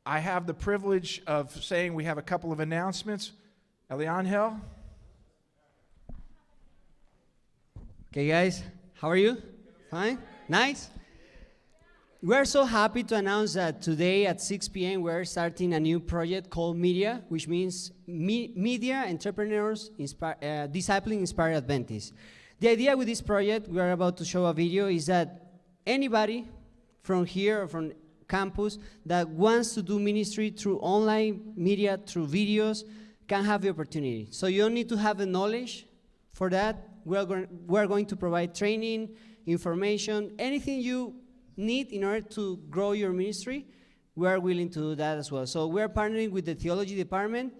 I have the privilege of saying we have a couple of announcements. Eliangel? Okay, guys, how are you? Fine? Nice? We're so happy to announce that today at 6 p.m. we're starting a new project called Media, which means Media Entrepreneurs Discipling Inspired Adventists. The idea with this project, we are about to show a video, is that anybody from here or from campus that wants to do ministry through online media, through videos, can have the opportunity. So you don't need to have the knowledge for that. We're going to provide training, information, anything you need in order to grow your ministry, we're willing to do that as well. So we're partnering with the theology department,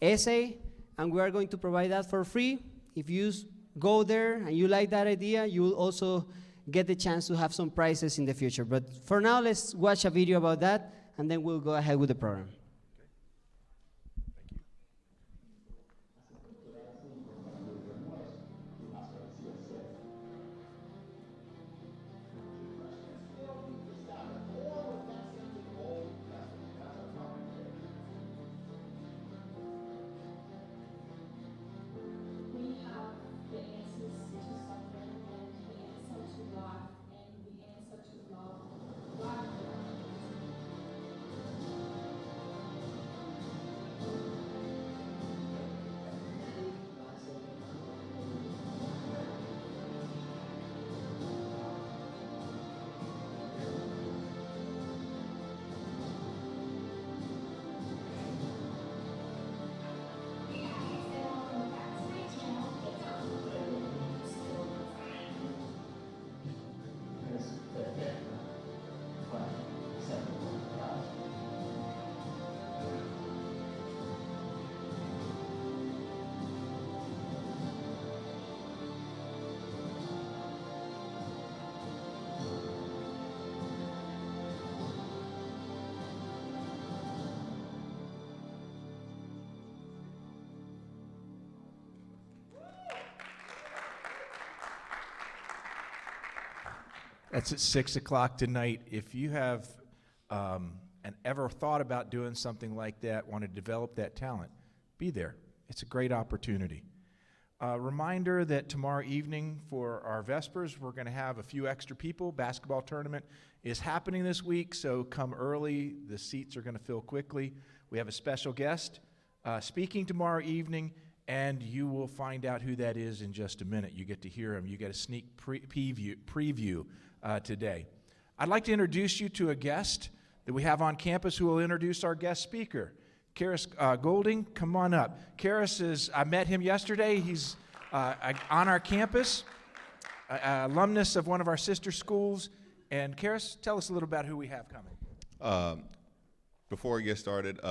essay, and we are going to provide that for free. If you go there and you like that idea, you will also get the chance to have some prizes in the future. But for now, let's watch a video about that, and then we'll go ahead with the program. That's at 6 o'clock tonight. If you have and ever thought about doing something like that, want to develop that talent, be there. It's a great opportunity. Reminder that tomorrow evening for our Vespers, we're going to have a few extra people. Basketball tournament is happening this week, so come early. The seats are going to fill quickly. We have a special guest speaking tomorrow evening, and you will find out who that is in just a minute. You get to hear him. You get a sneak preview today. I'd like to introduce you to a guest that we have on campus who will introduce our guest speaker. Karis Golding, come on up. Karis I met him yesterday. He's on our campus, alumnus of one of our sister schools. And Karis, tell us a little about who we have coming. Before we get started,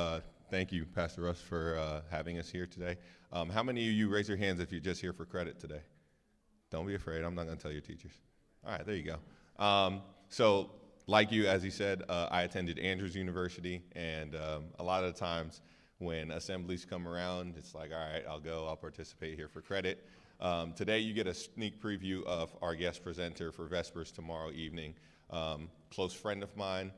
thank you, Pastor Russ, for having us here today. How many of you raise your hands if you're just here for credit today? Don't be afraid. I'm not going to tell your teachers. All right, there you go. So like you, as he said, I attended Andrews University, and a lot of the times when assemblies come around, it's like, all right, I'll participate here for credit. Today you get a sneak preview of our guest presenter for Vespers tomorrow evening. Close friend of mine,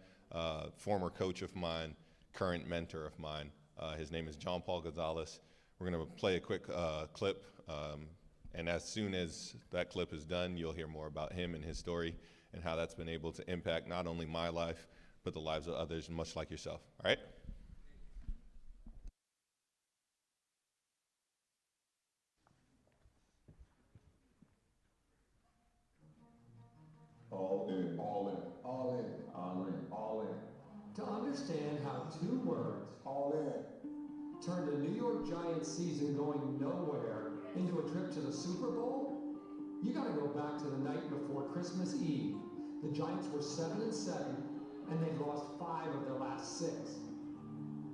former coach of mine, current mentor of mine. His name is John Paul Gonzalez. We're going to play a quick clip, and as soon as that clip is done, you'll hear more about him and his story and how that's been able to impact not only my life, but the lives of others, much like yourself. All right? All in, all in, all in, all in, all in. To understand how two words, All in. turned a New York Giants season going nowhere into a trip to the Super Bowl, you gotta go back to the night before Christmas Eve. The Giants were 7-7, and they lost 5 of their last 6.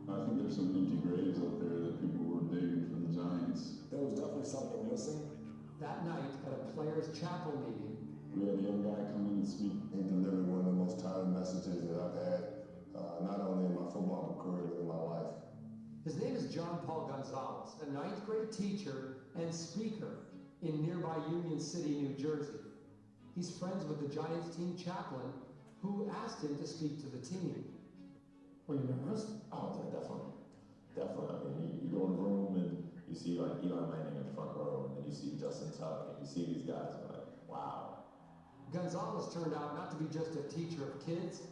I think there's some empty graves out there that people were digging for the Giants. There was definitely something missing. That night, at a players' chapel meeting, We had a young guy come in and speak. He delivered one of the most timely messages that I've had, not only in my football career, but in my life. his name is John Paul Gonzalez, a 9th grade teacher and speaker in nearby Union City, New Jersey. He's friends with the Giants team chaplain who asked him to speak to the team. Well, you know, nervous? Oh, yeah, definitely. Definitely. I mean, you go in the room and you see like Eli Manning in the front row, and then you see Justin Tuck, and you see these guys, and you're like, wow. Gonzalez turned out not to be just a teacher of kids,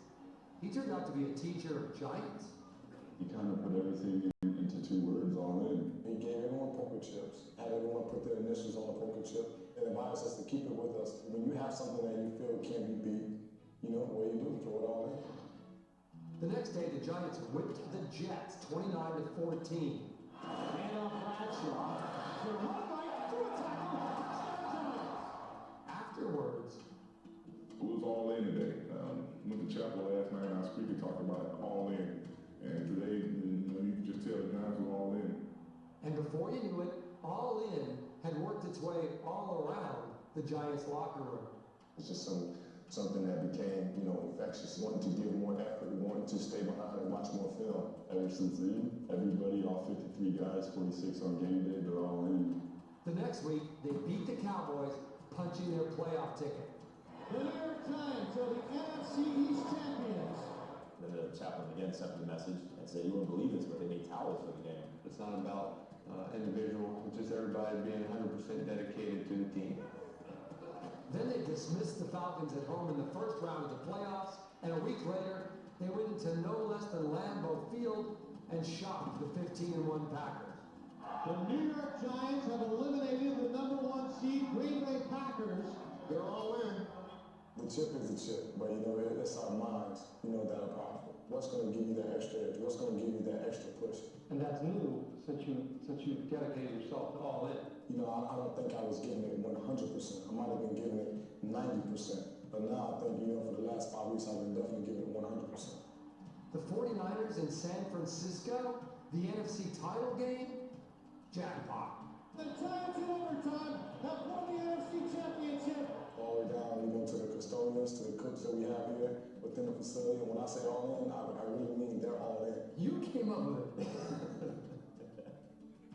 he turned out to be a teacher of giants. He kind of put everything into 2 words, all in. He gave everyone poker chips, had everyone put their initials on the poker chip, and advised us to keep it with us. When you have something that you feel can't be beat, you know, what you do, throw it all in. The next day, the Giants whipped the Jets 29-14. And on Bradshaw, the run right to a tackle, touchdown Giants. Afterwards, It was all in today. Went to chapel last night, and our speaker talked about all in. And today, you know, you can just tell the guys were all in. and before you knew it, all in had worked its way all around the Giants locker room. It's just something that became, you know, infectious, wanting to give more effort, wanting to stay behind and watch more film. Ever since then, everybody, all 53 guys, 46 on game day, they're all in. The next week, they beat the Cowboys, punching their playoff ticket. The New York Giants are the NFC East champions. Then the chaplain again sent me a message and said, "You wouldn't believe this, but they made towels for the game." It's not about individual, it's just everybody being 100% dedicated to the team. Then they dismissed the Falcons at home in the first round of the playoffs, and a week later, they went into no less than Lambeau Field and shocked the 15-1 Packers. The New York Giants have eliminated the #1 seed Green Bay Packers. They're all in. The chip is the chip, but you know, it's our minds, you know, that are powerful. What's going to give you that extra edge? What's going to give you that extra push? And that's new since you dedicated yourself to all in. You know, I don't think I was giving it 100%. I might have been giving it 90%. But now I think, you know, for the last 5 weeks, I've been definitely giving it 100%. The 49ers in San Francisco, the NFC title game, jackpot. The Giants in overtime have won the NFC championship. All the way down, you know, to the custodians, to the cooks that we have here within the facility. And when I say all in, I really mean they're all in. You came up with it.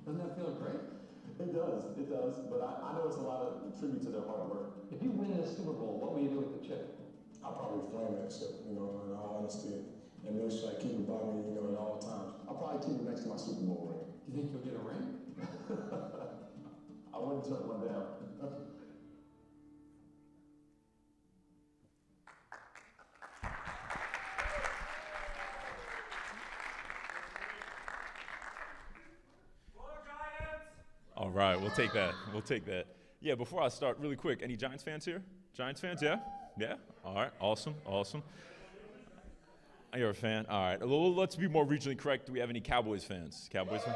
Doesn't that feel great? It does. But I know it's a lot of tribute to their hard work. If you win the Super Bowl, what will you do with the chip? I'll probably flame that shit, you know, in all honesty. And make sure I keep it by me, you know, at all times. I'll probably keep it next to my Super Bowl ring. Do you think you'll get a ring? I wouldn't turn one down. All right, we'll take that. We'll take that. Yeah, before I start, really quick, any Giants fans here? Giants fans, yeah? Yeah? All right, awesome. You're a fan? All right. Well, let's be more regionally correct. Do we have any Cowboys fans? Cowboys fans?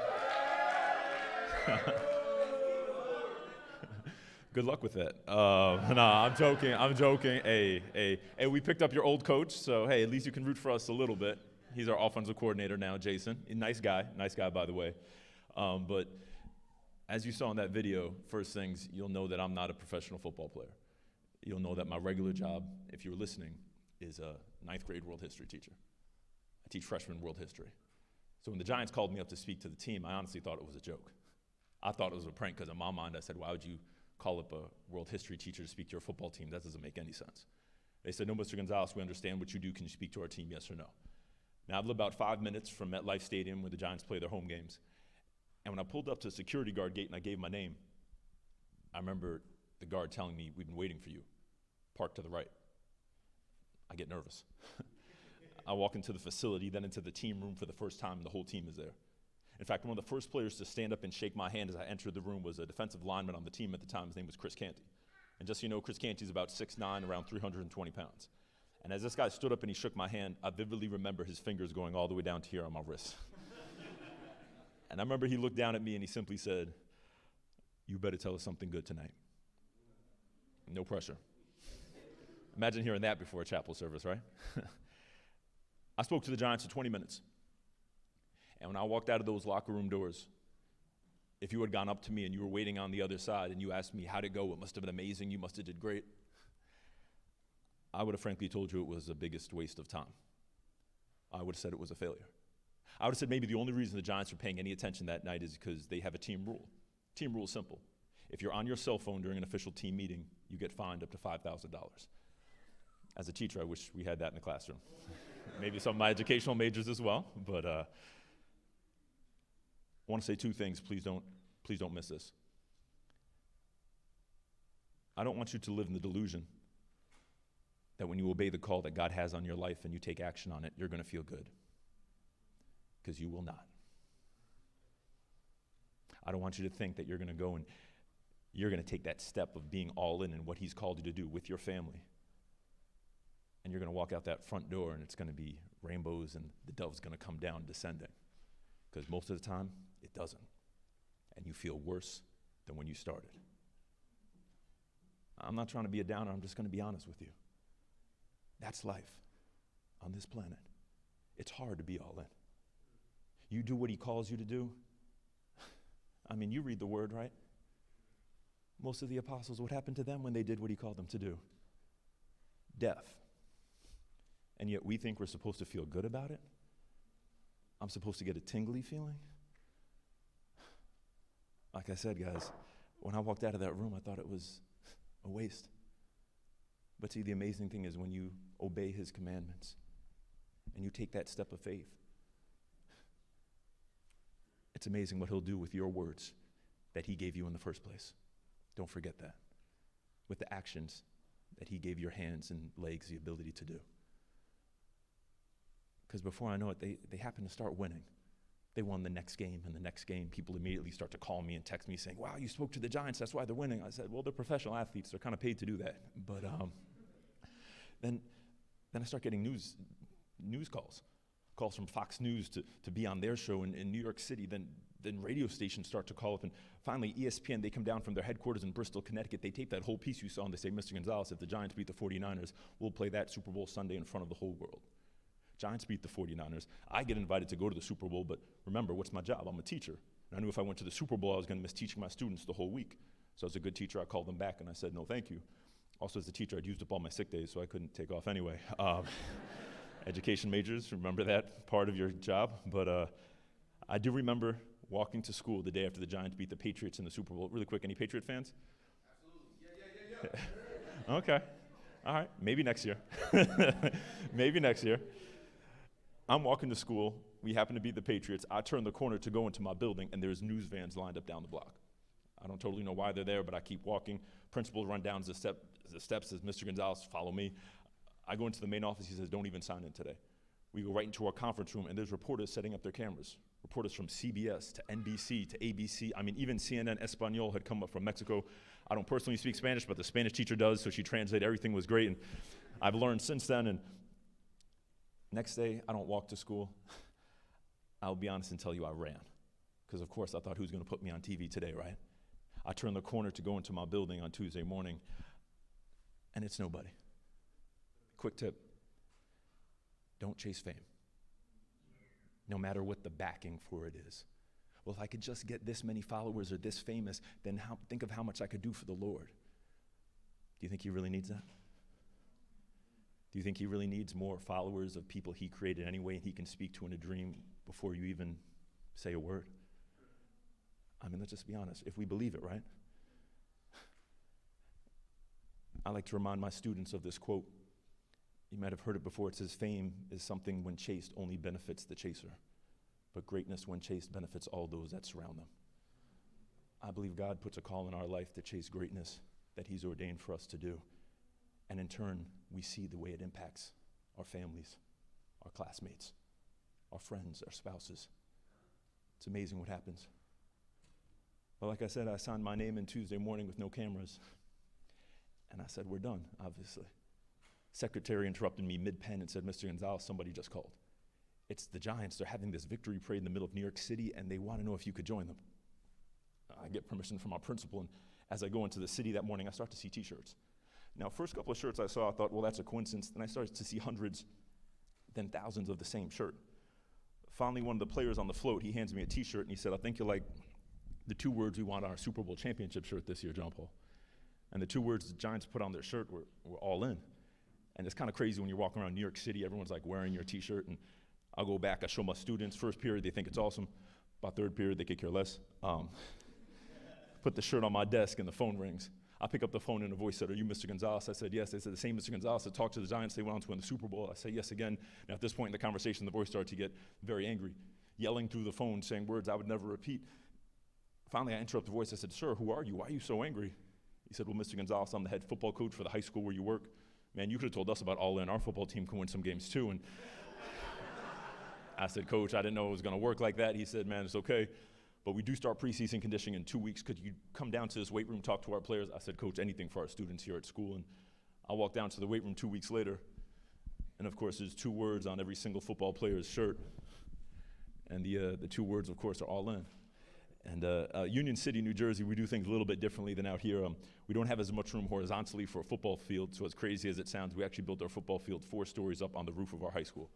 Good luck with that. No, I'm joking. Hey, we picked up your old coach, so hey, at least you can root for us a little bit. He's our offensive coordinator now, Jason. Nice guy, by the way. But as you saw in that video, first things, you'll know that I'm not a professional football player. You'll know that my regular job, if you were listening, is a 9th grade world history teacher. I teach freshman world history. So when the Giants called me up to speak to the team, I honestly thought it was a joke. I thought it was a prank because in my mind I said, why would you call up a world history teacher to speak to your football team? That doesn't make any sense. They said, no, Mr. Gonzalez, we understand what you do. Can you speak to our team, yes or no? Now, I live about 5 minutes from MetLife Stadium where the Giants play their home games. And when I pulled up to the security guard gate and I gave my name, I remember the guard telling me, we've been waiting for you. Park to the right. I get nervous. I walk into the facility, then into the team room for the first time, and the whole team is there. In fact, one of the first players to stand up and shake my hand as I entered the room was a defensive lineman on the team at the time. His name was Chris Canty. And just so you know, Chris Canty's about 6'9", around 320 pounds. And as this guy stood up and he shook my hand, I vividly remember his fingers going all the way down to here on my wrist. And I remember he looked down at me and he simply said, you better tell us something good tonight. No pressure. Imagine hearing that before a chapel service, right? I spoke to the Giants for 20 minutes. And when I walked out of those locker room doors, if you had gone up to me and you were waiting on the other side and you asked me how'd it go, it must have been amazing, you must have did great, I would have frankly told you it was the biggest waste of time. I would have said it was a failure. I would have said maybe the only reason the Giants are paying any attention that night is because they have a team rule. Team rule is simple. If you're on your cell phone during an official team meeting, you get fined up to $5,000. As a teacher, I wish we had that in the classroom. maybe some of my educational majors as well. But I want to say two things. Please don't miss this. I don't want you to live in the delusion that when you obey the call that God has on your life and you take action on it, you're going to feel good. Because you will not. I don't want you to think that you're going to go and you're going to take that step of being all in what he's called you to do with your family. And you're going to walk out that front door and it's going to be rainbows and the dove's going to come down descending. Because most of the time, it doesn't. And you feel worse than when you started. I'm not trying to be a downer, I'm just going to be honest with you. That's life on this planet. It's hard to be all in. You do what he calls you to do. I mean, you read the word, right? Most of the apostles, what happened to them when they did what he called them to do? Death. And yet we think we're supposed to feel good about it? I'm supposed to get a tingly feeling? Like I said, guys, when I walked out of that room, I thought it was a waste. But see, the amazing thing is when you obey his commandments and you take that step of faith, it's amazing what he'll do with your words that he gave you in the first place. Don't forget that. With the actions that he gave your hands and legs the ability to do. Because before I know it, they happen to start winning. They won the next game, and the next game, people immediately start to call me and text me saying, wow, you spoke to the Giants, that's why they're winning. I said, well, they're professional athletes, they're kind of paid to do that. But then I start getting news calls from Fox News to be on their show in New York City. Then radio stations start to call up, and finally ESPN, they come down from their headquarters in Bristol, Connecticut. They tape that whole piece you saw, and they say, Mr. Gonzalez, if the Giants beat the 49ers, we'll play that Super Bowl Sunday in front of the whole world. Giants beat the 49ers. I get invited to go to the Super Bowl, but remember, what's my job? I'm a teacher. And I knew if I went to the Super Bowl, I was going to miss teaching my students the whole week. So as a good teacher, I called them back, and I said, no, thank you. Also, as a teacher, I'd used up all my sick days, so I couldn't take off anyway. Education majors, remember that part of your job. But I do remember walking to school the day after the Giants beat the Patriots in the Super Bowl. Really quick, any Patriot fans? Absolutely. Yeah. Okay. All right. Maybe next year. Maybe next year. I'm walking to school. We happen to beat the Patriots. I turn the corner to go into my building, and there's news vans lined up down the block. I don't totally know why they're there, but I keep walking. Principal run down the steps, says, Mr. Gonzalez, follow me. I go into the main office. He says, don't even sign in today. We go right into our conference room, and there's reporters setting up their cameras. Reporters from CBS to NBC to ABC. I mean, even CNN Espanol had come up from Mexico. I don't personally speak Spanish, but the Spanish teacher does, so she translated. Everything was great, and I've learned since then. And next day, I don't walk to school. I'll be honest and tell you I ran. Because, of course, I thought, who's going to put me on TV today, right? I turn the corner to go into my building on Tuesday morning, and it's nobody. Quick tip. Don't chase fame. No matter what the backing for it is. Well, if I could just get this many followers or this famous, then think of how much I could do for the Lord. Do you think he really needs that? Do you think he really needs more followers of people he created anyway and he can speak to in a dream before you even say a word? I mean, let's just be honest. If we believe it, right? I like to remind my students of this quote. You might have heard it before. It says, fame is something when chased only benefits the chaser, but greatness when chased benefits all those that surround them. I believe God puts a call in our life to chase greatness that he's ordained for us to do. And in turn, we see the way it impacts our families, our classmates, our friends, our spouses. It's amazing what happens. But like I said, I signed my name in Tuesday morning with no cameras. And I said, we're done, obviously. Secretary interrupted me mid-pen and said, Mr. Gonzalez, somebody just called. It's the Giants. They're having this victory parade in the middle of New York City, and they want to know if you could join them. I get permission from our principal, and as I go into the city that morning, I start to see T-shirts. Now, first couple of shirts I saw, I thought, well, that's a coincidence. Then I started to see hundreds, then thousands of the same shirt. Finally, one of the players on the float, he hands me a T-shirt, and he said, I think you'll like the 2 words we want on our Super Bowl championship shirt this year, John Paul. And the 2 words the Giants put on their shirt were all in. And it's kind of crazy when you're walking around New York City, everyone's like wearing your T-shirt, and I'll go back, I show my students, first period, they think it's awesome. About third period, they could care less. Put the shirt on my desk, and the phone rings. I pick up the phone and a voice said, "Are you Mr. Gonzalez?" I said, "Yes." They said, "The same Mr. Gonzalez that talked to the Giants. They went on to win the Super Bowl." I said, "Yes," again. And at this point in the conversation, the voice started to get very angry, yelling through the phone, saying words I would never repeat. Finally, I interrupted the voice. I said, "Sir, who are you? Why are you so angry?" He said, "Well, Mr. Gonzalez, I'm the head football coach for the high school where you work. Man, you could have told us about All In. Our football team can win some games too." And I said, "Coach, I didn't know it was going to work like that." He said, "Man, it's okay, but we do start preseason conditioning in 2 weeks. Could you come down to this weight room, talk to our players?" I said, "Coach, anything for our students here at school." And I walked down to the weight room 2 weeks later, and of course, there's 2 words on every single football player's shirt. And the 2 words, of course, are All In. And Union City, New Jersey, we do things a little bit differently than out here. We don't have as much room horizontally for a football field, so as crazy as it sounds, we actually built our football field 4 stories up on the roof of our high school.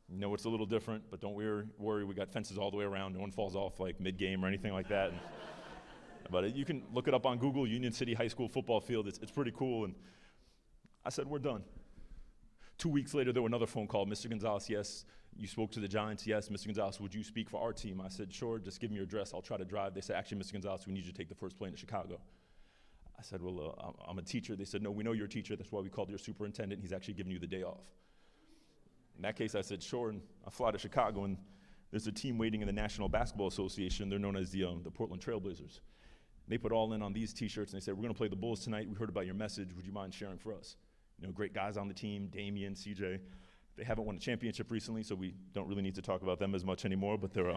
You know, it's a little different, but don't worry, we got fences all the way around. No one falls off like mid-game or anything like that. But you can look it up on Google, Union City High School football field. It's pretty cool. And I said, "We're done." 2 weeks later, there was another phone call. "Mr. Gonzalez, yes, you spoke to the Giants." "Yes." "Mr. Gonzalez, would you speak for our team?" I said, "Sure, just give me your address. I'll try to drive." They said, "Actually, Mr. Gonzalez, we need you to take the first plane to Chicago." I said, "Well, I'm a teacher." They said, "No, we know you're a teacher. That's why we called your superintendent. He's actually giving you the day off." In that case, I said, "Sure," and I fly to Chicago, and there's a team waiting in the National Basketball Association. They're known as the Portland Trailblazers. They put All In on these T-shirts, and they said, "We're going to play the Bulls tonight. We heard about your message. Would you mind sharing for us?" You know, great guys on the team, Damian, CJ. They haven't won a championship recently, so we don't really need to talk about them as much anymore, but they're,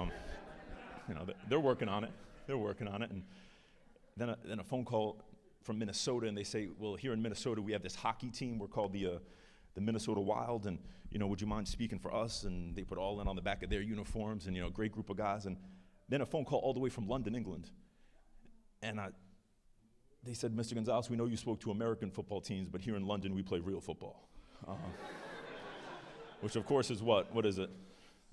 they're working on it. They're working on it. And then a phone call from Minnesota, and they say, "Well, here in Minnesota, we have this hockey team. We're called the Minnesota Wild, and, would you mind speaking for us?" And they put All In on the back of their uniforms, and, great group of guys. And then a phone call all the way from London, England. And they said, "Mr. Gonzalez, we know you spoke to American football teams, but here in London, we play real football." Which, of course, is what? What is it?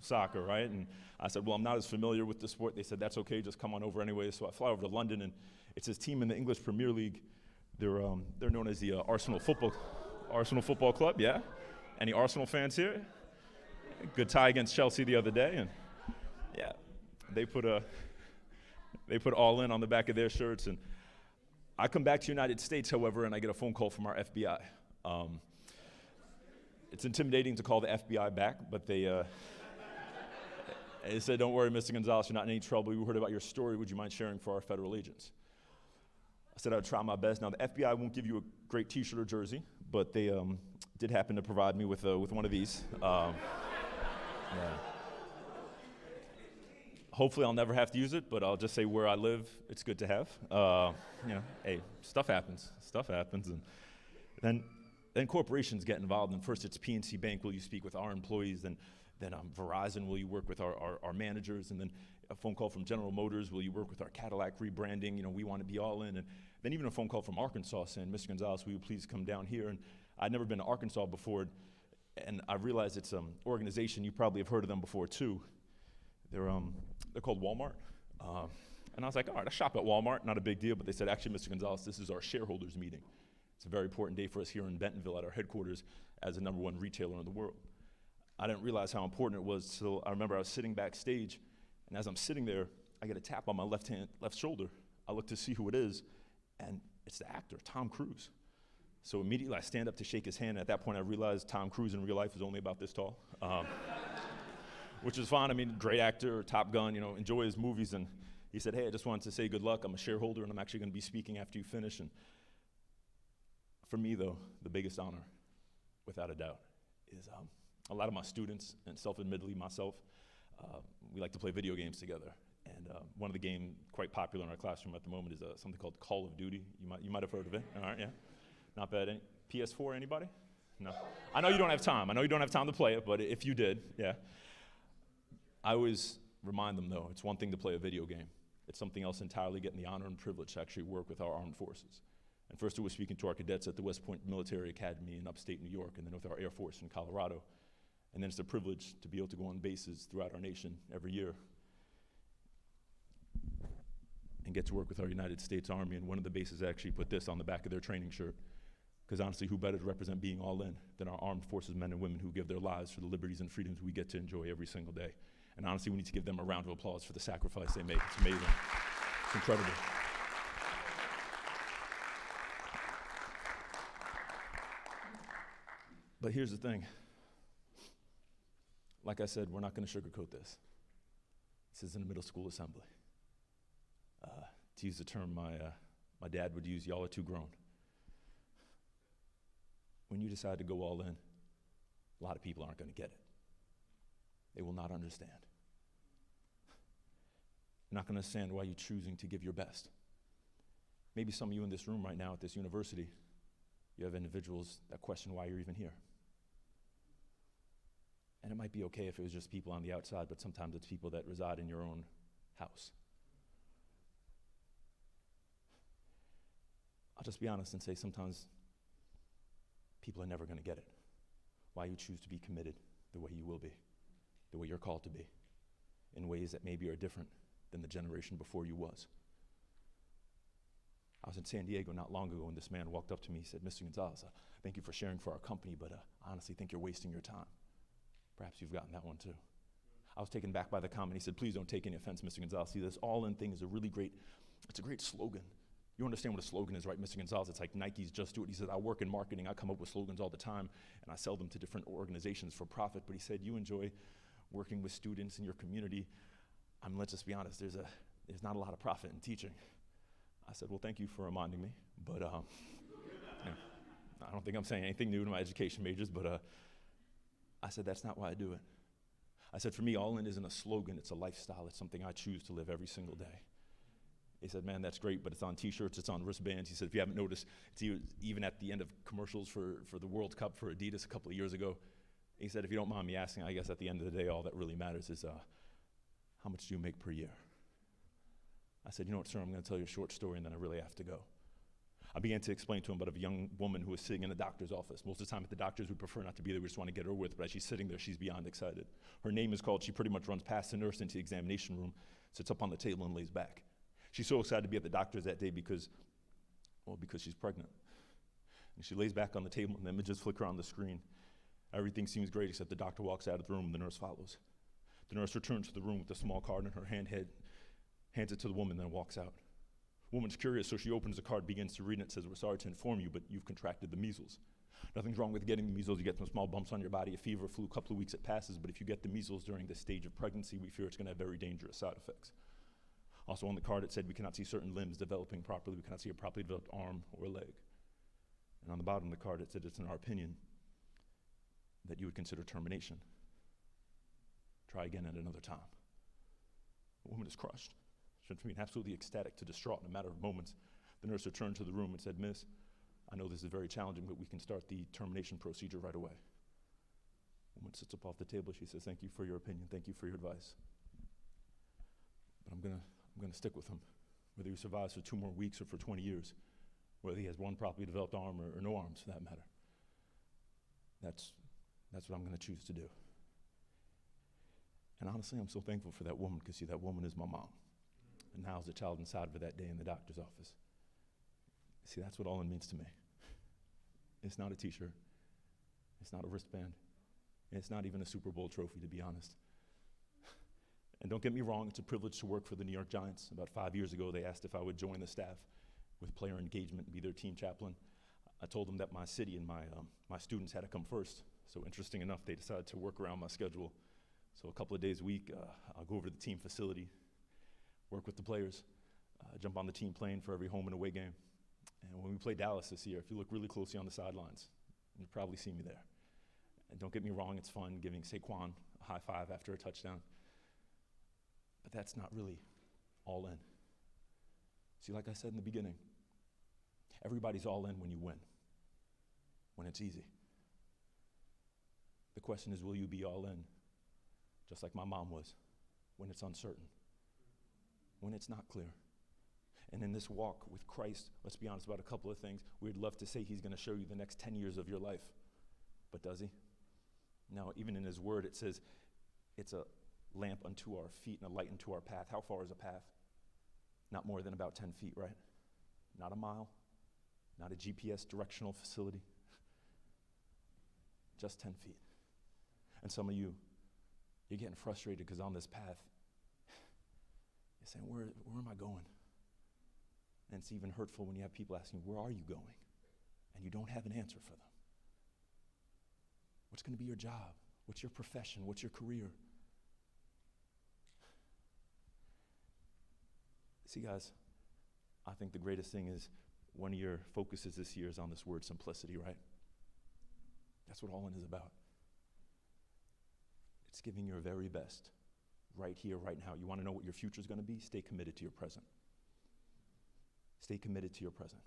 Soccer, right? And I said, "Well, I'm not as familiar with the sport." They said, "That's okay, just come on over anyway." So I fly over to London, and it's this team in the English Premier League. They're known as the Arsenal Football Club, yeah? Any Arsenal fans here? Good tie against Chelsea the other day, and yeah, they put All In on the back of their shirts. And I come back to the United States, however, and I get a phone call from our FBI. It's intimidating to call the FBI back, but they said, "Don't worry, Mr. Gonzalez, you're not in any trouble. We heard about your story. Would you mind sharing for our federal agents?" I said, "I'd try my best." Now, the FBI won't give you a great T-shirt or jersey, but they did happen to provide me with one of these. Yeah. Hopefully, I'll never have to use it, but I'll just say where I live, it's good to have. Hey, stuff happens. And then corporations get involved, and first it's PNC Bank, will you speak with our employees? Then Verizon, will you work with our managers? And then a phone call from General Motors, will you work with our Cadillac rebranding? We want to be all in. And then even a phone call from Arkansas saying, "Mr. Gonzalez, will you please come down here?" And I'd never been to Arkansas before, and I realized it's an organization, you probably have heard of them before too. They're called Walmart. And I was like, all right, I shop at Walmart, not a big deal. But they said, "Actually, Mr. Gonzalez, this is our shareholders meeting. It's a very important day for us here in Bentonville at our headquarters as the #1 retailer in the world." I didn't realize how important it was till I remember I was sitting backstage, and as I'm sitting there, I get a tap on my left shoulder. I look to see who it is, and it's the actor, Tom Cruise. So immediately I stand up to shake his hand. At that point, I realized Tom Cruise in real life is only about this tall, which is fine. I mean, great actor, Top Gun, enjoy his movies. And he said, "Hey, I just wanted to say good luck. I'm a shareholder, and I'm actually going to be speaking after you finish." And for me, though, the biggest honor, without a doubt, is a lot of my students, and self-admittedly myself, we like to play video games together. And one of the games quite popular in our classroom at the moment is something called Call of Duty. You might have heard of it. All right, yeah. Not bad. PS4, anybody? No. I know you don't have time. To play it, but if you did, yeah. I always remind them, though, it's one thing to play a video game. It's something else entirely, getting the honor and privilege to actually work with our armed forces. And first it was speaking to our cadets at the West Point Military Academy in upstate New York, and then with our Air Force in Colorado. And then it's a privilege to be able to go on bases throughout our nation every year and get to work with our United States Army. And one of the bases actually put this on the back of their training shirt, because honestly, who better to represent being all in than our armed forces men and women who give their lives for the liberties and freedoms we get to enjoy every single day. And honestly, we need to give them a round of applause for the sacrifice they make. It's amazing. It's incredible. But here's the thing. Like I said, we're not going to sugarcoat this. This isn't a middle school assembly. To use the term my dad would use, y'all are too grown. When you decide to go all in, a lot of people aren't going to get it. They will not understand. They're not going to understand why you're choosing to give your best. Maybe some of you in this room right now at this university, you have individuals that question why you're even here. And it might be okay if it was just people on the outside, but sometimes it's people that reside in your own house. I'll just be honest and say sometimes people are never going to get it. Why you choose to be committed the way you will be, the way you're called to be, in ways that maybe are different than the generation before you was. I was in San Diego not long ago, and this man walked up to me. He said, Mr. Gonzalez, thank you for sharing for our company, but I honestly think you're wasting your time. Perhaps you've gotten that one too. I was taken back by the comment. He said, please don't take any offense, Mr. Gonzalez. See, this all-in thing is it's a great slogan. You understand what a slogan is, right, Mr. Gonzalez? It's like Nike's Just Do It. He said, I work in marketing. I come up with slogans all the time, and I sell them to different organizations for profit. But he said, you enjoy working with students in your community. Let's just be honest, there's not a lot of profit in teaching. I said, well, thank you for reminding me. But yeah, I don't think I'm saying anything new to my education majors, but I said, that's not why I do it. I said, for me, all in isn't a slogan. It's a lifestyle. It's something I choose to live every single day. He said, man, that's great, but it's on T-shirts, it's on wristbands. He said, if you haven't noticed, it's even at the end of commercials for the World Cup for Adidas a couple of years ago. He said, if you don't mind me asking, I guess at the end of the day, all that really matters is how much do you make per year? I said, you know what, sir, I'm going to tell you a short story, and then I really have to go. I began to explain to him about a young woman who was sitting in a doctor's office. Most of the time at the doctors, we prefer not to be there. We just want to get her with, but as she's sitting there, she's beyond excited. Her name is called. She pretty much runs past the nurse into the examination room, sits up on the table, and lays back. She's so excited to be at the doctor's that day because she's pregnant. And she lays back on the table, and the images flicker on the screen. Everything seems great, except the doctor walks out of the room, and the nurse follows. The nurse returns to the room with a small card in her hand, hands it to the woman, then walks out. The woman's curious, so she opens the card, begins to read, and it says, we're sorry to inform you, but you've contracted the measles. Nothing's wrong with getting the measles. You get some small bumps on your body, a fever, flu, a couple of weeks, it passes, but if you get the measles during this stage of pregnancy, we fear it's going to have very dangerous side effects. Also on the card, it said we cannot see certain limbs developing properly. We cannot see a properly developed arm or leg. And on the bottom of the card, it said it's in our opinion that you would consider termination. Try again at another time. The woman is crushed. She went from being absolutely ecstatic to distraught in a matter of moments. The nurse returned to the room and said, Miss, I know this is very challenging, but we can start the termination procedure right away. The woman sits up off the table. She says, thank you for your opinion. Thank you for your advice. But I'm going to stick with him, whether he survives for 2 more weeks or for 20 years, whether he has one properly developed arm or no arms for that matter. That's what I'm going to choose to do. And honestly, I'm so thankful for that woman, because see, that woman is my mom. And now is the child inside of her that day in the doctor's office. See, that's what all in means to me. It's not a t-shirt. It's not a wristband. And it's not even a Super Bowl trophy, to be honest. And don't get me wrong, it's a privilege to work for the New York Giants. About 5 years ago, they asked if I would join the staff with player engagement and be their team chaplain. I told them that my city and my students had to come first. So interesting enough, they decided to work around my schedule. So a couple of days a week, I'll go over to the team facility, work with the players, jump on the team plane for every home and away game. And when we play Dallas this year, if you look really closely on the sidelines, you'll probably see me there. And don't get me wrong, it's fun giving Saquon a high five after a touchdown. But that's not really all in. See, like I said in the beginning, everybody's all in when you win, when it's easy. The question is, will you be all in, just like my mom was, when it's uncertain, when it's not clear? And in this walk with Christ, let's be honest about a couple of things. We'd love to say he's going to show you the next 10 years of your life, but does he? No, even in his word, it says it's a lamp unto our feet and a light unto our path. How far is a path? Not more than about 10 feet, right? Not a mile, not a GPS directional facility, just 10 feet. And some of you, you're getting frustrated because on this path, you're saying, where am I going? And it's even hurtful when you have people asking, where are you going? And you don't have an answer for them. What's going to be your job? What's your profession? What's your career? See, guys, I think the greatest thing is one of your focuses this year is on this word simplicity, right? That's what All In is about. It's giving your very best right here, right now. You want to know what your future is going to be? Stay committed to your present. Stay committed to your present.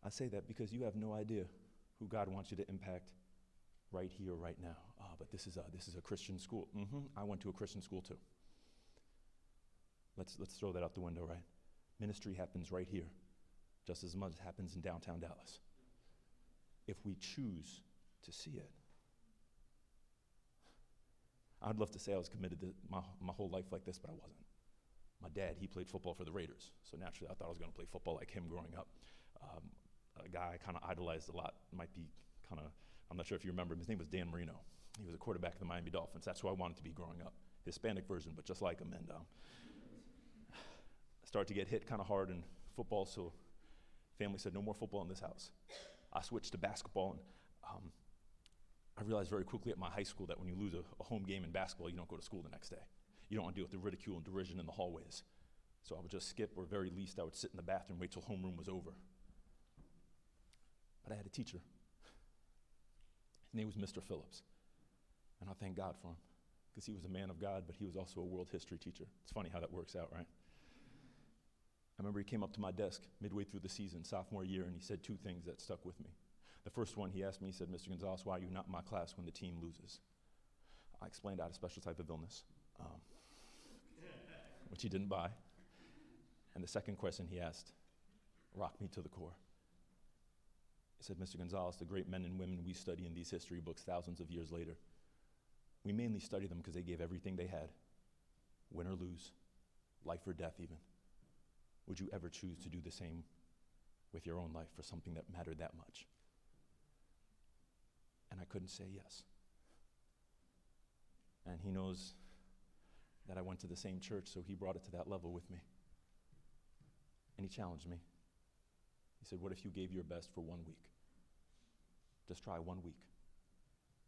I say that because you have no idea who God wants you to impact right here, right now. But this is a Christian school. I went to a Christian school too. Let's throw that out the window, right? Ministry happens right here, just as much as happens in downtown Dallas. If we choose to see it. I'd love to say I was committed to my whole life like this, but I wasn't. My dad, he played football for the Raiders, so naturally I thought I was going to play football like him growing up. A guy I kind of idolized a lot, might be kind of, I'm not sure if you remember him, his name was Dan Marino. He was a quarterback of the Miami Dolphins. That's who I wanted to be growing up. Hispanic version, but just like him. And I started to get hit kind of hard in football, so family said, no more football in this house. I switched to basketball, and I realized very quickly at my high school that when you lose a home game in basketball, you don't go to school the next day. You don't want to deal with the ridicule and derision in the hallways. So I would just skip, or very least I would sit in the bathroom, wait till homeroom was over. But I had a teacher. His name was Mr. Phillips. And I thank God for him, because he was a man of God, but he was also a world history teacher. It's funny how that works out, right? I remember he came up to my desk midway through the season, sophomore year, and he said two things that stuck with me. The first one, he asked me, he said, Mr. Gonzalez, why are you not in my class when the team loses? I explained I had a special type of illness, which he didn't buy. And the second question he asked rocked me to the core. He said, Mr. Gonzalez, the great men and women we study in these history books thousands of years later, we mainly study them because they gave everything they had, win or lose, life or death even. Would you ever choose to do the same with your own life for something that mattered that much? And I couldn't say yes. And he knows that I went to the same church, so he brought it to that level with me. And he challenged me. He said, what if you gave your best for 1 week? Just try 1 week.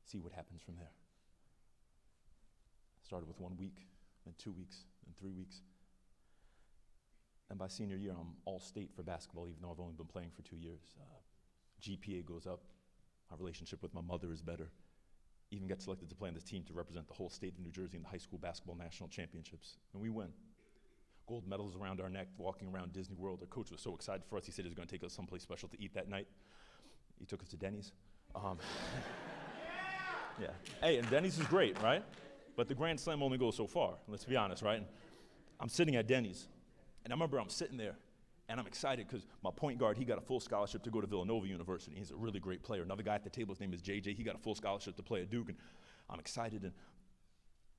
See what happens from there. Started with 1 week, then 2 weeks, then 3 weeks. And by senior year, I'm all state for basketball, even though I've only been playing for 2 years. GPA goes up. My relationship with my mother is better. Even get selected to play on this team to represent the whole state of New Jersey in the high school basketball national championships. And we win. Gold medals around our neck, walking around Disney World. Our coach was so excited for us, he said he was going to take us someplace special to eat that night. He took us to Denny's. Yeah. Hey, and Denny's is great, right? But the Grand Slam only goes so far, let's be honest, right? And I'm sitting at Denny's, and I remember I'm sitting there, and I'm excited because my point guard, he got a full scholarship to go to Villanova University. He's a really great player. Another guy at the table, his name is JJ. He got a full scholarship to play at Duke, and I'm excited. And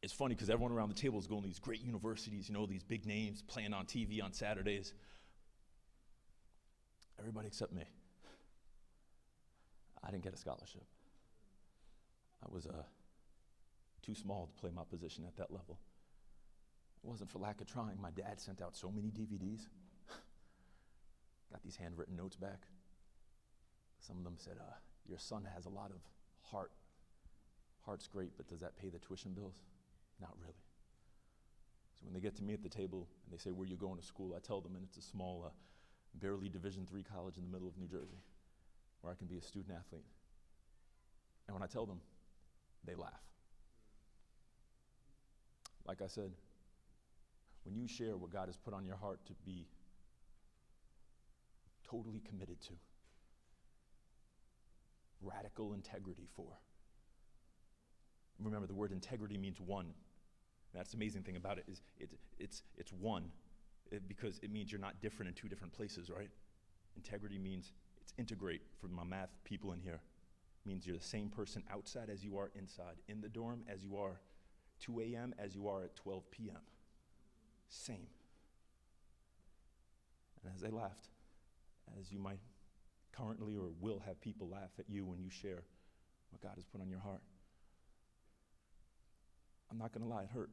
it's funny because everyone around the table is going to these great universities, you know, these big names, playing on TV on Saturdays. Everybody except me. I didn't get a scholarship. I was too small to play my position at that level. It wasn't for lack of trying. My dad sent out so many DVDs. Got these handwritten notes back. Some of them said, your son has a lot of heart. Heart's great, but does that pay the tuition bills? Not really. So when they get to me at the table and they say, where are you going to school? I tell them, and it's a small, barely Division III college in the middle of New Jersey where I can be a student athlete. And when I tell them, they laugh. Like I said, when you share what God has put on your heart to be totally committed to, radical integrity for. Remember, the word integrity means one. That's the amazing thing about it is it's one, because it means you're not different in two different places, right? Integrity means it's integrate. For my math people in here, means you're the same person outside as you are inside, in the dorm as you are 2 a.m. as you are at 12 p.m. Same. And as they laughed, as you might currently or will have people laugh at you when you share what God has put on your heart, I'm not going to lie, it hurt.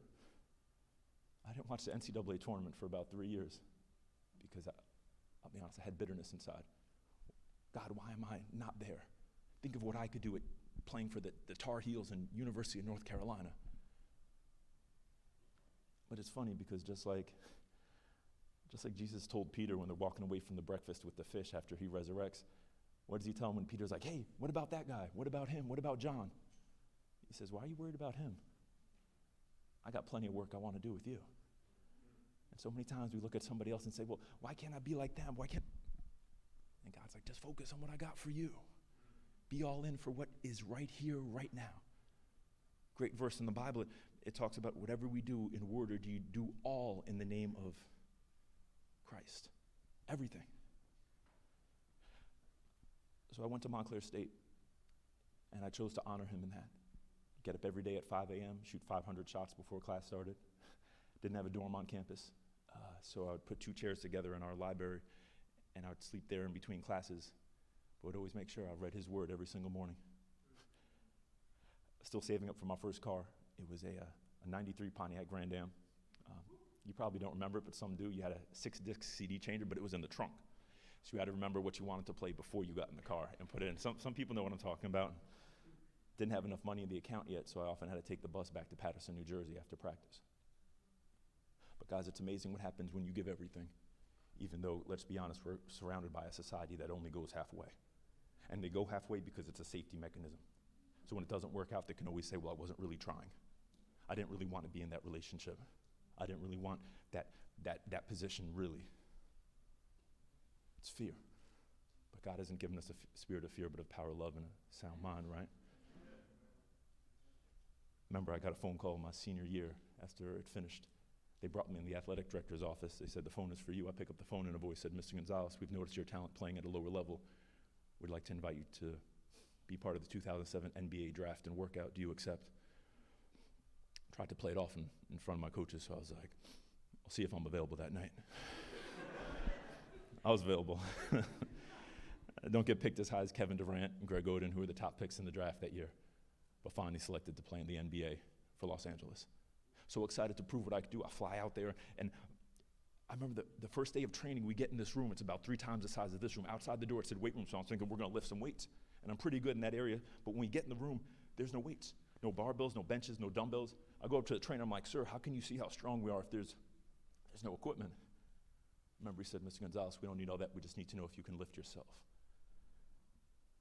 I didn't watch the NCAA tournament for about 3 years because I'll be honest, I had bitterness inside. God, why am I not there? Think of what I could do at playing for the Tar Heels and University of North Carolina. But it's funny because just like Jesus told Peter when they're walking away from the breakfast with the fish after he resurrects, what does he tell him when Peter's like, hey, what about that guy? What about him? What about John? He says, why are you worried about him? I got plenty of work I want to do with you. And so many times we look at somebody else and say, well, why can't I be like them? Why can't? And God's like, just focus on what I got for you. Be all in for what is right here, right now. Great verse in the Bible. It talks about whatever we do in word or deed, do all in the name of Christ. Everything. So I went to Montclair State, and I chose to honor him in that. Get up every day at 5 a.m., shoot 500 shots before class started. Didn't have a dorm on campus, so I would put 2 chairs together in our library, and I would sleep there in between classes, but would always make sure I read his word every single morning. Still saving up for my first car. It was a 93 Pontiac Grand Am. You probably don't remember it, but some do. You had a 6-disc CD changer, but it was in the trunk. So you had to remember what you wanted to play before you got in the car and put it in. Some people know what I'm talking about. Didn't have enough money in the account yet, so I often had to take the bus back to Paterson, New Jersey after practice. But guys, it's amazing what happens when you give everything, even though, let's be honest, we're surrounded by a society that only goes halfway. And they go halfway because it's a safety mechanism. So when it doesn't work out, they can always say, well, I wasn't really trying. I didn't really want to be in that relationship. I didn't really want that position, really. It's fear. But God hasn't given us a spirit of fear, but of power, love, and a sound mind, right? Remember, I got a phone call my senior year after it finished. They brought me in the athletic director's office. They said, the phone is for you. I pick up the phone, and a voice said, Mr. Gonzalez, we've noticed your talent playing at a lower level. We'd like to invite you to be part of the 2007 NBA draft and workout. Do you accept? Tried to play it off in front of my coaches, so I was like, I'll see if I'm available that night. I was available. I don't get picked as high as Kevin Durant and Greg Oden, who were the top picks in the draft that year, but finally selected to play in the NBA for Los Angeles. So excited to prove what I could do. I fly out there, and I remember the first day of training, we get in this room. It's about 3 times the size of this room. Outside the door, it said weight room, so I was thinking we're going to lift some weights, and I'm pretty good in that area, but when we get in the room, there's no weights, no barbells, no benches, no dumbbells. I go up to the trainer, I'm like, sir, how can you see how strong we are if there's no equipment? Remember, he said, Mr. Gonzalez, we don't need all that. We just need to know if you can lift yourself.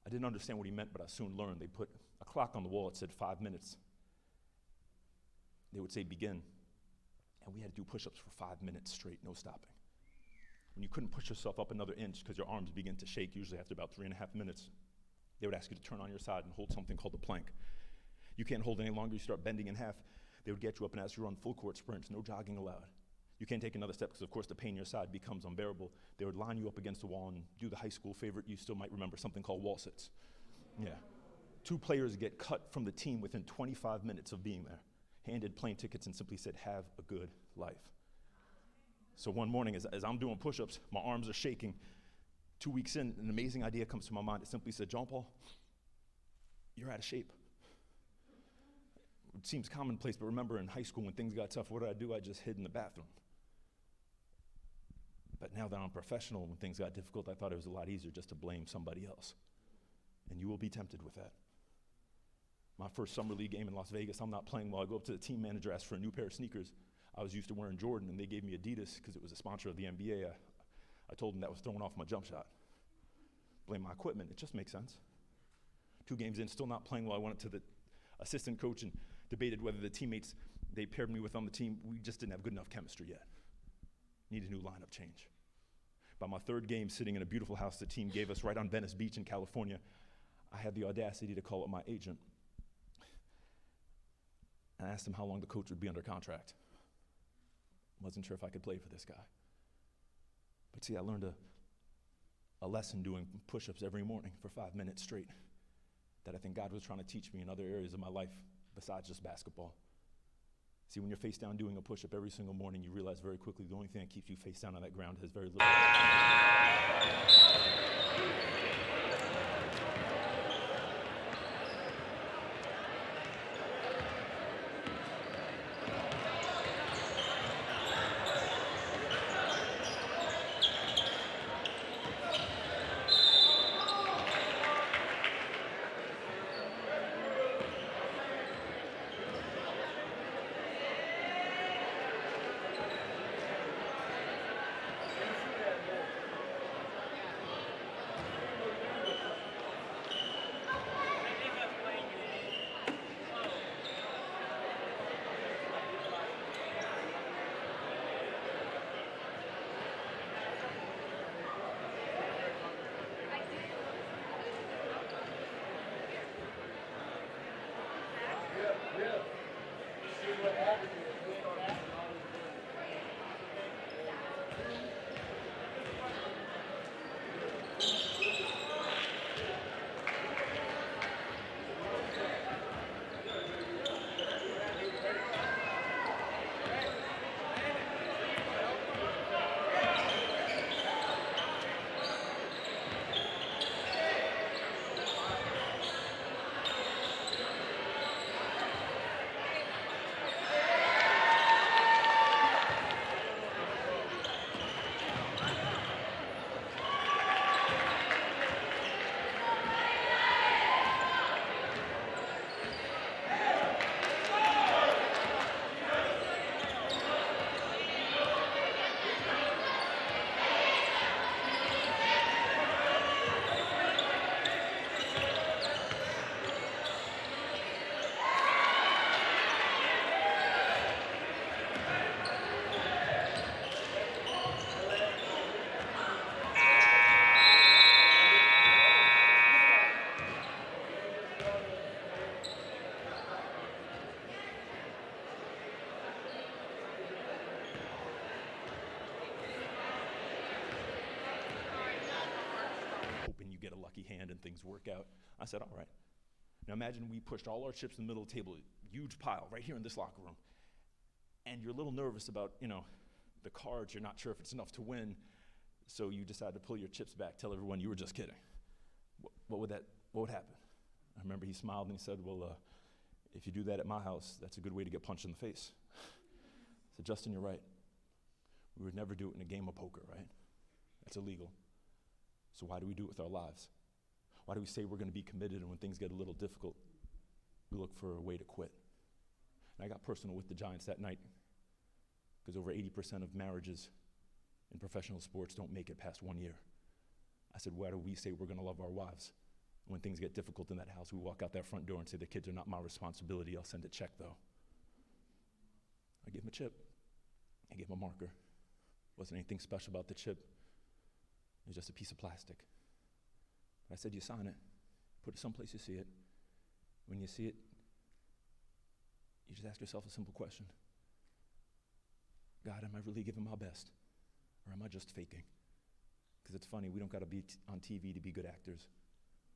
I didn't understand what he meant, but I soon learned. They put a clock on the wall. It said 5 minutes. They would say begin, and we had to do push-ups for 5 minutes straight, no stopping. When you couldn't push yourself up another inch because your arms begin to shake, usually after about 3.5 minutes, they would ask you to turn on your side and hold something called the plank. You can't hold any longer. You start bending in half. They would get you up and ask you to run full-court sprints, no jogging allowed. You can't take another step because, of course, the pain in your side becomes unbearable. They would line you up against the wall and do the high school favorite. You still might remember something called wall sits. Yeah. 2 players get cut from the team within 25 minutes of being there, handed plane tickets and simply said, have a good life. So one morning, as I'm doing push-ups, my arms are shaking. 2 weeks in, an amazing idea comes to my mind. It simply said, John Paul, you're out of shape. It seems commonplace, but remember in high school when things got tough, what did I do? I just hid in the bathroom. But now that I'm professional, when things got difficult, I thought it was a lot easier just to blame somebody else. And you will be tempted with that. My first summer league game in Las Vegas, I'm not playing well. I go up to the team manager, ask for a new pair of sneakers. I was used to wearing Jordan, and they gave me Adidas because it was a sponsor of the NBA. I told them that was throwing off my jump shot. Blame my equipment. It just makes sense. 2 games in, still not playing well. I went up to the assistant coach and debated whether the teammates they paired me with on the team, we just didn't have good enough chemistry yet. Need a new lineup change. By my 3rd game, sitting in a beautiful house the team gave us right on Venice Beach in California, I had the audacity to call up my agent and asked him how long the coach would be under contract. Wasn't sure if I could play for this guy. But see, I learned a lesson doing push-ups every morning for 5 minutes straight that I think God was trying to teach me in other areas of my life besides just basketball. See, when you're face down doing a push-up every single morning, you realize very quickly the only thing that keeps you face down on that ground has very little. lucky hand and things work out. I said, all right. Now imagine we pushed all our chips in the middle of the table, huge pile right here in this locker room, and you're a little nervous about, the cards. You're not sure if it's enough to win, so you decide to pull your chips back, tell everyone you were just kidding. What would happen? I remember he smiled and he said, well, if you do that at my house, that's a good way to get punched in the face. I said, Justin, you're right. We would never do it in a game of poker, right? That's illegal. So why do we do it with our lives? Why do we say we're going to be committed, and when things get a little difficult, we look for a way to quit? And I got personal with the Giants that night, because over 80% of marriages in professional sports don't make it past 1 year. I said, why do we say we're going to love our wives? When things get difficult in that house, we walk out that front door and say, the kids are not my responsibility. I'll send a check, though. I gave him a chip. I gave him a marker. Wasn't anything special about the chip. It was just a piece of plastic. But I said, you sign it. Put it someplace you see it. When you see it, you just ask yourself a simple question. God, am I really giving my best? Or am I just faking? Because it's funny, we don't got to be on TV to be good actors.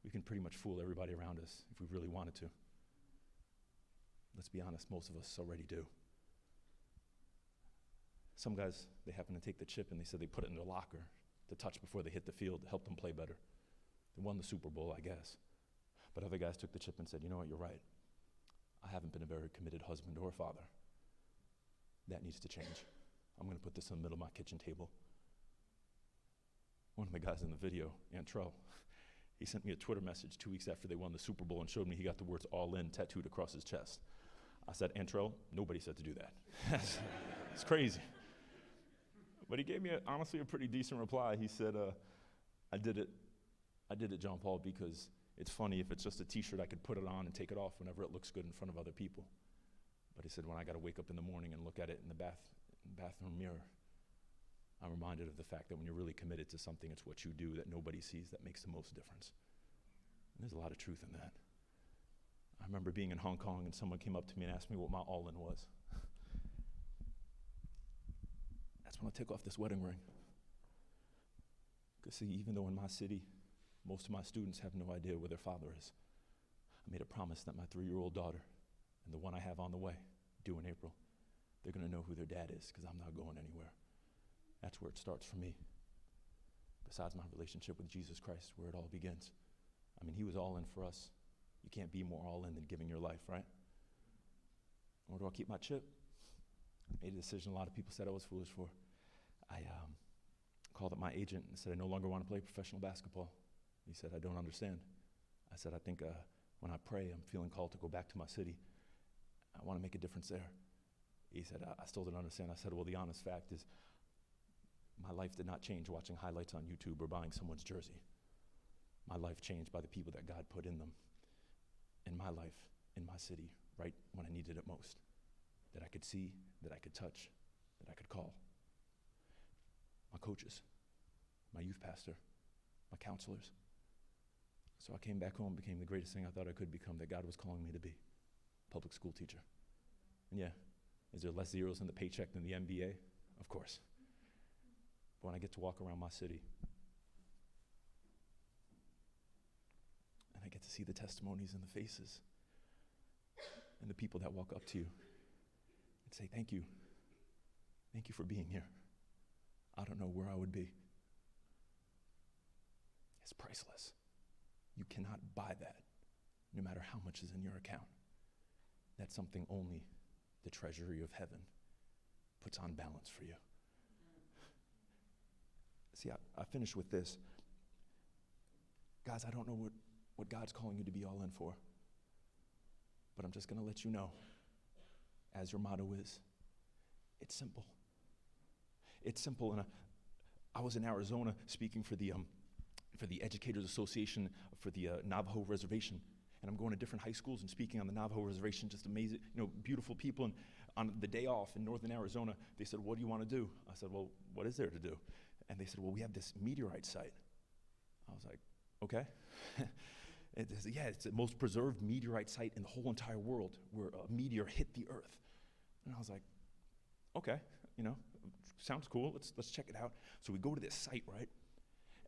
We can pretty much fool everybody around us if we really wanted to. Let's be honest, most of us already do. Some guys, they happen to take the chip and they said they put it in their locker to touch before they hit the field to help them play better. They won the Super Bowl, I guess. But other guys took the chip and said, you know what, you're right. I haven't been a very committed husband or father. That needs to change. I'm going to put this in the middle of my kitchen table. One of the guys in the video, Antrell, he sent me a Twitter message 2 weeks after they won the Super Bowl and showed me he got the words all in tattooed across his chest. I said, Antrell, nobody said to do that. It's crazy. But he gave me, honestly, a pretty decent reply. He said, I did it, John Paul, because it's funny. If it's just a t-shirt, I could put it on and take it off whenever it looks good in front of other people. But he said, when I got to wake up in the morning and look at it in the bathroom mirror, I'm reminded of the fact that when you're really committed to something, it's what you do that nobody sees that makes the most difference. And there's a lot of truth in that. I remember being in Hong Kong and someone came up to me and asked me what my all-in was. That's when I take off this wedding ring. Because see, even though in my city, most of my students have no idea where their father is, I made a promise that my 3-year-old daughter and the one I have on the way, due in April, they're going to know who their dad is, because I'm not going anywhere. That's where it starts for me. Besides my relationship with Jesus Christ, where it all begins. I mean, he was all in for us. You can't be more all in than giving your life, right? Where do I keep my chip? I made a decision a lot of people said I was foolish for. I called up my agent and said, I no longer want to play professional basketball. He said, I don't understand. I said, I think when I pray, I'm feeling called to go back to my city. I want to make a difference there. He said, I still don't understand. I said, well, the honest fact is, my life did not change watching highlights on YouTube or buying someone's jersey. My life changed by the people that God put in them, in my life, in my city, right when I needed it most. That I could see, that I could touch, that I could call. My coaches, my youth pastor, my counselors. So I came back home, became the greatest thing I thought I could become, that God was calling me to be, public school teacher. And yeah, is there less zeros in the paycheck than the MBA? Of course. But when I get to walk around my city, and I get to see the testimonies and the faces, and the people that walk up to you and say, thank you. Thank you for being here. I don't know where I would be. It's priceless. You cannot buy that, no matter how much is in your account. That's something only the treasury of heaven puts on balance for you. See, I finish with this. Guys, I don't know what God's calling you to be all in for, but I'm just going to let you know, as your motto is, it's simple. It's simple, and I was in Arizona speaking for the Educators Association for the Navajo Reservation, and I'm going to different high schools and speaking on the Navajo Reservation, just amazing, beautiful people. And on the day off in northern Arizona, they said, what do you want to do? I said, well, what is there to do? And they said, well, we have this meteorite site. I was like, okay. It's the most preserved meteorite site in the whole entire world, where a meteor hit the earth. And I was like, okay, sounds cool. Let's check it out. So we go to this site, right?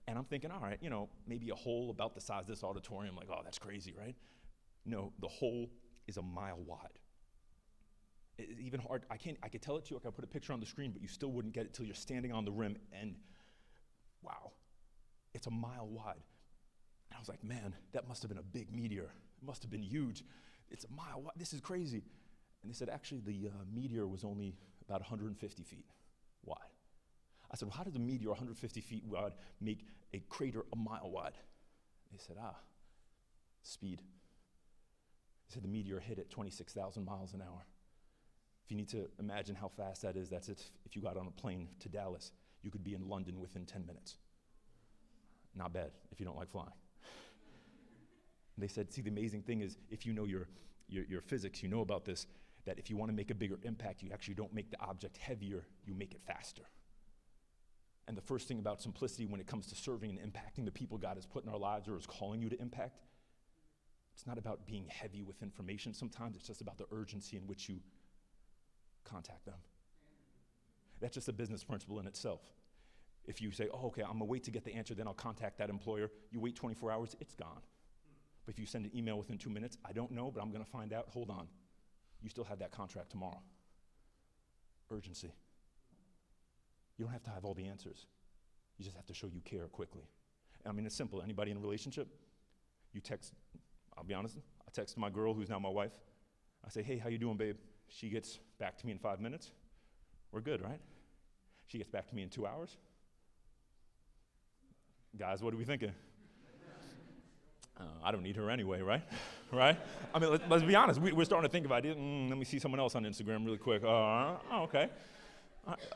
And I'm thinking, all right, maybe a hole about the size of this auditorium, like, oh, that's crazy, right? No, the hole is a mile wide. It's even hard, I could tell it to you, I could put a picture on the screen, but you still wouldn't get it till you're standing on the rim, and wow, it's a mile wide. And I was like, man, that must have been a big meteor. It must have been huge. It's a mile wide, this is crazy. And they said, actually, the meteor was only about 150 feet wide. I said, well, how does a meteor 150 feet wide make a crater a mile wide? They said, speed. They said the meteor hit at 26,000 miles an hour. If you need to imagine how fast that is, that's if you got on a plane to Dallas, you could be in London within 10 minutes. Not bad if you don't like flying. And they said, see, the amazing thing is, if you know your physics, you know about this, that if you want to make a bigger impact, you actually don't make the object heavier, you make it faster. And the first thing about simplicity when it comes to serving and impacting the people God has put in our lives or is calling you to impact, it's not about being heavy with information sometimes, it's just about the urgency in which you contact them. That's just a business principle in itself. If you say, oh, okay, I'm gonna wait to get the answer, then I'll contact that employer, you wait 24 hours, it's gone. But if you send an email within 2 minutes, I don't know, but I'm gonna find out, hold on. You still have that contract tomorrow. Urgency. You don't have to have all the answers. You just have to show you care quickly. I mean, it's simple. Anybody in a relationship, you text, I'll be honest, I text my girl who's now my wife. I say, hey, how you doing, babe? She gets back to me in 5 minutes. We're good, right? She gets back to me in 2 hours. Guys, what are we thinking? I don't need her anyway, right? Right? I mean, let's be honest. We're starting to think about it. Let me see someone else on Instagram really quick. Okay.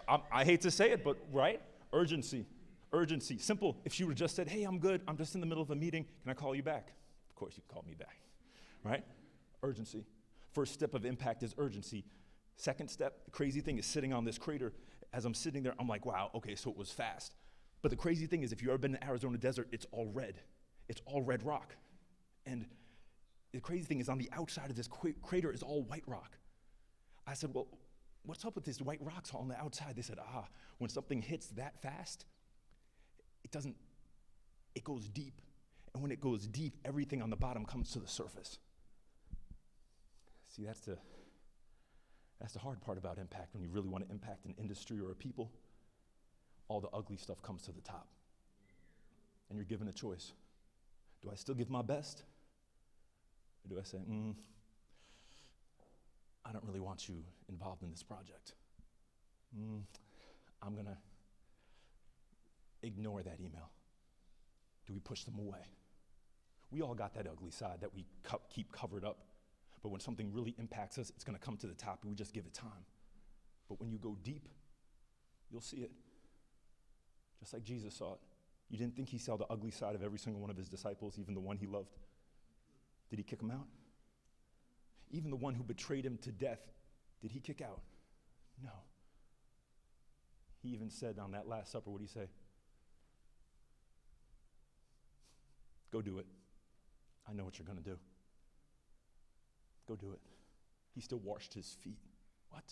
I hate to say it, but right? Urgency. Urgency. Simple. If she would have just said, hey, I'm good. I'm just in the middle of a meeting. Can I call you back? Of course you can call me back. Right? Urgency. First step of impact is urgency. Second step, the crazy thing is sitting on this crater. As I'm sitting there, I'm like, wow, okay, so it was fast. But the crazy thing is, if you've ever been in the Arizona desert, it's all red. It's all red rock. And the crazy thing is, on the outside of this crater is all white rock. I said, well, what's up with these white rocks on the outside? They said, when something hits that fast, it goes deep. And when it goes deep, everything on the bottom comes to the surface. See, that's the hard part about impact. When you really want to impact an industry or a people, all the ugly stuff comes to the top. And you're given a choice. Do I still give my best? Or do I say, I don't really want you involved in this project. I'm going to ignore that email. Do we push them away? We all got that ugly side that we keep covered up. But when something really impacts us, it's going to come to the top, and we just give it time. But when you go deep, you'll see it. Just like Jesus saw it. You didn't think he saw the ugly side of every single one of his disciples, even the one he loved? Did he kick him out? Even the one who betrayed him to death, did he kick out? No. He even said on that Last Supper, what did he say? Go do it. I know what you're going to do. Go do it. He still washed his feet. What?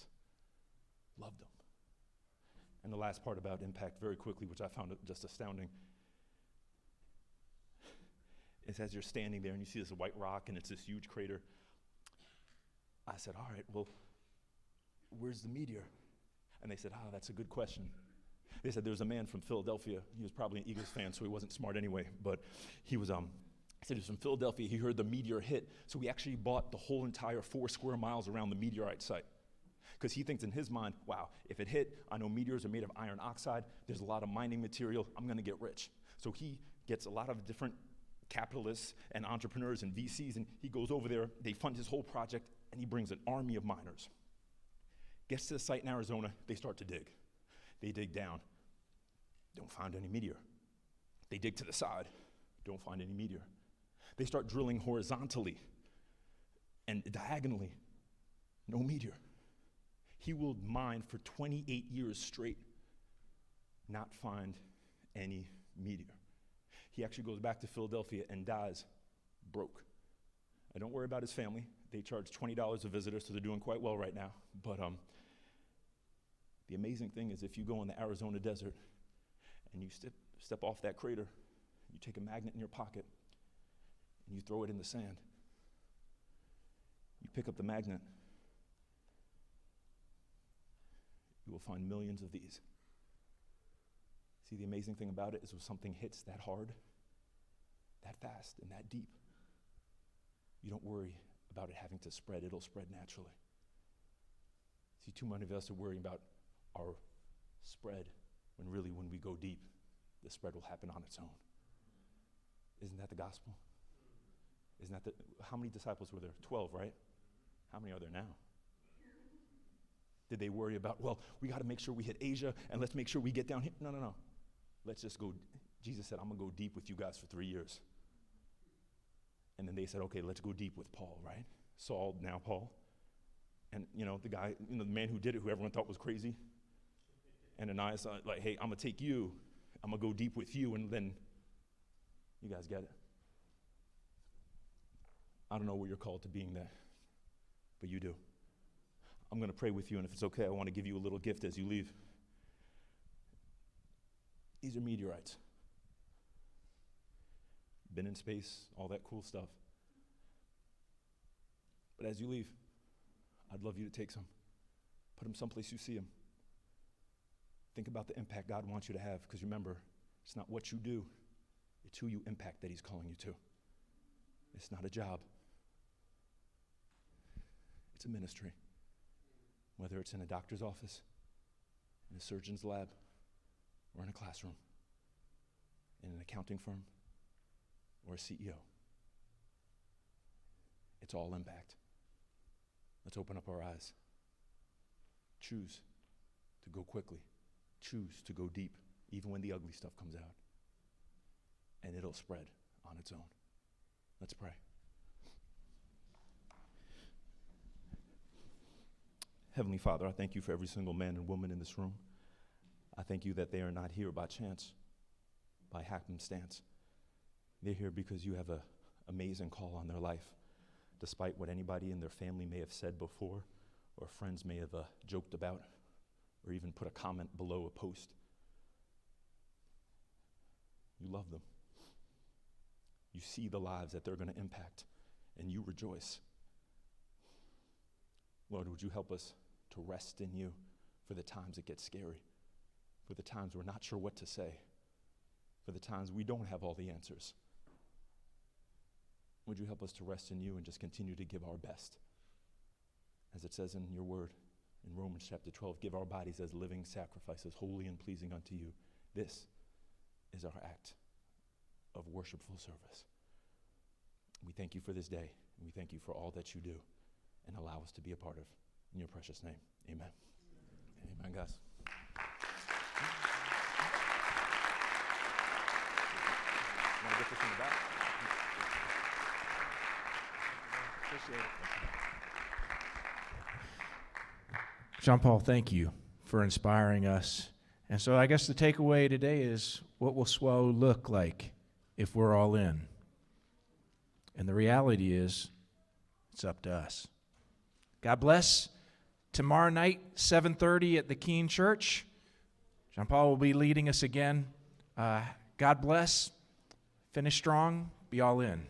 Loved them. And the last part about impact, very quickly, which I found just astounding, is as you're standing there and you see this white rock and it's this huge crater, I said, all right, well, where's the meteor? And they said, that's a good question. They said there was a man from Philadelphia. He was probably an Eagles fan, so he wasn't smart anyway, but he was, I said he was from Philadelphia. He heard the meteor hit, so he actually bought the whole entire 4 square miles around the meteorite site. Because he thinks in his mind, wow, if it hit, I know meteors are made of iron oxide. There's a lot of mining material. I'm going to get rich. So he gets a lot of different capitalists and entrepreneurs and VCs, and he goes over there. They fund his whole project, and he brings an army of miners. Gets to the site in Arizona. They start to dig. They dig down. Don't find any meteor. They dig to the side. Don't find any meteor. They start drilling horizontally and diagonally. No meteor. He will mine for 28 years straight, not find any meteor. He actually goes back to Philadelphia and dies broke. And don't worry about his family. They charge $20 a visitor, so they're doing quite well right now. But the amazing thing is if you go in the Arizona desert and you step off that crater, you take a magnet in your pocket, and you throw it in the sand. You pick up the magnet, you will find millions of these. See, the amazing thing about it is when something hits that hard, that fast, and that deep, you don't worry about it having to spread. It'll spread naturally. See, too many of us are worrying about our spread when really when we go deep, the spread will happen on its own. Isn't that the gospel? Isn't that how many disciples were there? 12, right? How many are there now? Did they worry about, well, we got to make sure we hit Asia and let's make sure we get down here? No. Let's just go. Jesus said, I'm going to go deep with you guys for 3 years. And then they said, okay, let's go deep with Paul, right? Saul, now Paul. And, the guy, the man who did it, who everyone thought was crazy. And Ananias, like, hey, I'm going to take you. I'm going to go deep with you. And then, you guys get it. I don't know where you're called to being there, but you do. I'm going to pray with you, and if it's okay, I want to give you a little gift as you leave. These are meteorites. Been in space, all that cool stuff. But as you leave, I'd love you to take some. Put them someplace you see them. Think about the impact God wants you to have, because remember, it's not what you do, it's who you impact that he's calling you to. It's not a job. It's a ministry. Whether it's in a doctor's office, in a surgeon's lab, or in a classroom, in an accounting firm, or a CEO. It's all impact. Let's open up our eyes. Choose to go quickly. Choose to go deep, even when the ugly stuff comes out. And it'll spread on its own. Let's pray. Heavenly Father, I thank you for every single man and woman in this room. I thank you that they are not here by chance, by happenstance. They're here because you have an amazing call on their life, despite what anybody in their family may have said before, or friends may have joked about, or even put a comment below a post. You love them. You see the lives that they're going to impact, and you rejoice. Lord, would you help us to rest in you for the times it gets scary, for the times we're not sure what to say, for the times we don't have all the answers. Would you help us to rest in you and just continue to give our best? As it says in your word in Romans chapter 12, give our bodies as living sacrifices, holy and pleasing unto you. This is our act of worshipful service. We thank you for this day, and we thank you for all that you do and allow us to be a part of. In your precious name, amen. Amen, guys. Want to get this in the back? Appreciate it. Jean Paul, thank you for inspiring us. And so I guess the takeaway today is, what will SWAU look like if we're all in? And the reality is, it's up to us. God bless. Tomorrow night, 7:30 at the Keene Church. Jean Paul will be leading us again. God bless. Finish strong. Be all in.